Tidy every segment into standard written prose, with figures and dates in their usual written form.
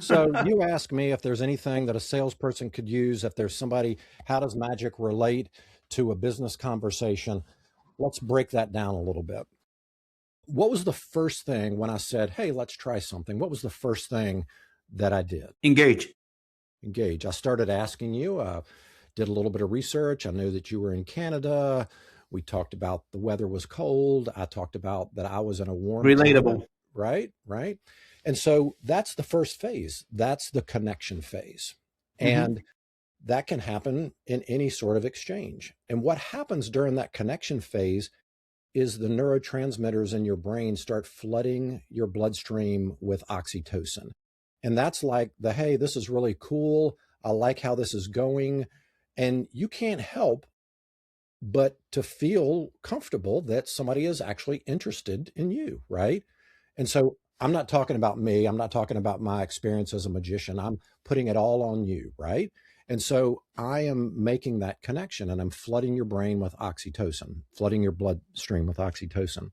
So you ask me if there's anything that a salesperson could use, if there's somebody, how does magic relate to a business conversation? Let's break that down a little bit. What was the first thing when I said, hey, let's try something? What was the first thing that I did? Engage. Engage. I started asking you, did a little bit of research. I knew that you were in Canada. We talked about the weather was cold. I talked about that I was in a warm climate. Relatable. Right, right. And so that's the first phase. That's the connection phase. And that can happen in any sort of exchange. And what happens during that connection phase is the neurotransmitters in your brain start flooding your bloodstream with oxytocin. And that's like the, hey, this is really cool. I like how this is going. And you can't help but to feel comfortable that somebody is actually interested in you, right? And so I'm not talking about me. I'm not talking about my experience as a magician. I'm putting it all on you, right? And so I am making that connection and I'm flooding your brain with oxytocin, flooding your bloodstream with oxytocin,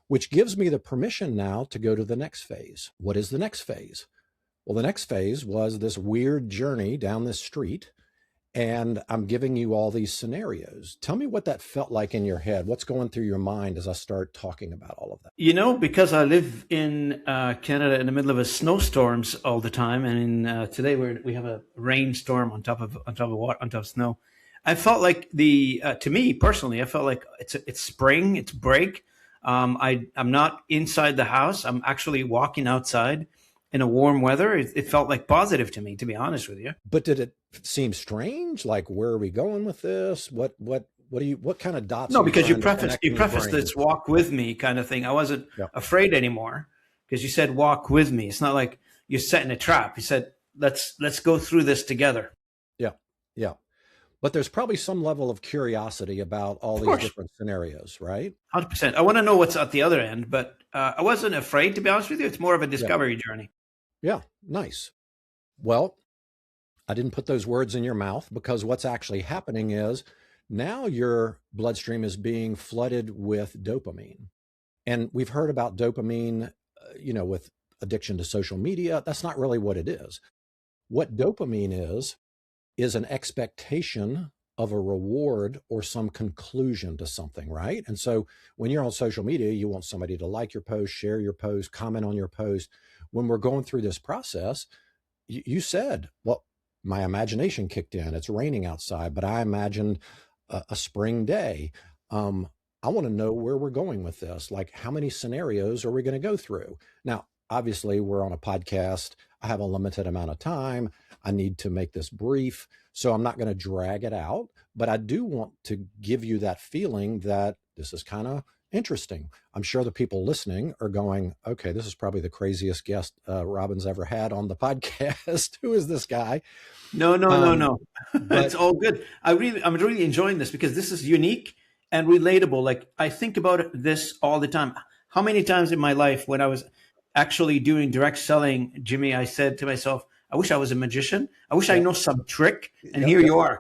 which gives me the permission now to go to the next phase. What is the next phase? Well, the next phase was this weird journey down this street, and I'm giving you all these scenarios. Tell me what that felt like in your head. What's going through your mind as I start talking about all of that? You know, because I live in Canada in the middle of a snowstorms all the time, and today we have a rainstorm on top of snow. I felt like to me personally, I felt like it's spring, it's break. I'm not inside the house. I'm actually walking outside in a warm weather. It felt like positive to me, to be honest with you. But did it seem strange? Like, where are we going with this? What kind of dots? No, are because you trying to connect in your prefaced brain? this walk with me kind of thing. I wasn't Yeah. afraid anymore because you said walk with me. It's not like you're setting a trap. You said let's go through this together. Yeah. Yeah. But there's probably some level of curiosity about all Of these course, different scenarios, right? 100%. I want to know what's at the other end, but I wasn't afraid, to be honest with you. It's more of a Yeah. discovery journey. Yeah. Nice. Well, I didn't put those words in your mouth, because what's actually happening is now your bloodstream is being flooded with dopamine. And we've heard about dopamine, with addiction to social media. That's not really what it is. What dopamine is an expectation of a reward or some conclusion to something, right? And so when you're on social media, you want somebody to like your post, share your post, comment on your post. When we're going through this process, you said, well, my imagination kicked in. It's raining outside, but I imagined a spring day. I want to know where we're going with this. Like, how many scenarios are we going to go through? Now, obviously, we're on a podcast. I have a limited amount of time. I need to make this brief, so I'm not going to drag it out. But I do want to give you that feeling that this is kind of interesting. I'm sure the people listening are going, okay, this is probably the craziest guest Robin's ever had on the podcast. Who is this guy? No, no, no, no. But It's all good. I'm really enjoying this because this is unique and relatable. Like I think about this all the time. How many times in my life when I was actually doing direct selling, Jimmy, I said to myself, I wish I was a magician. I wish I Yep. know some trick. And Yep. here Yep. you are.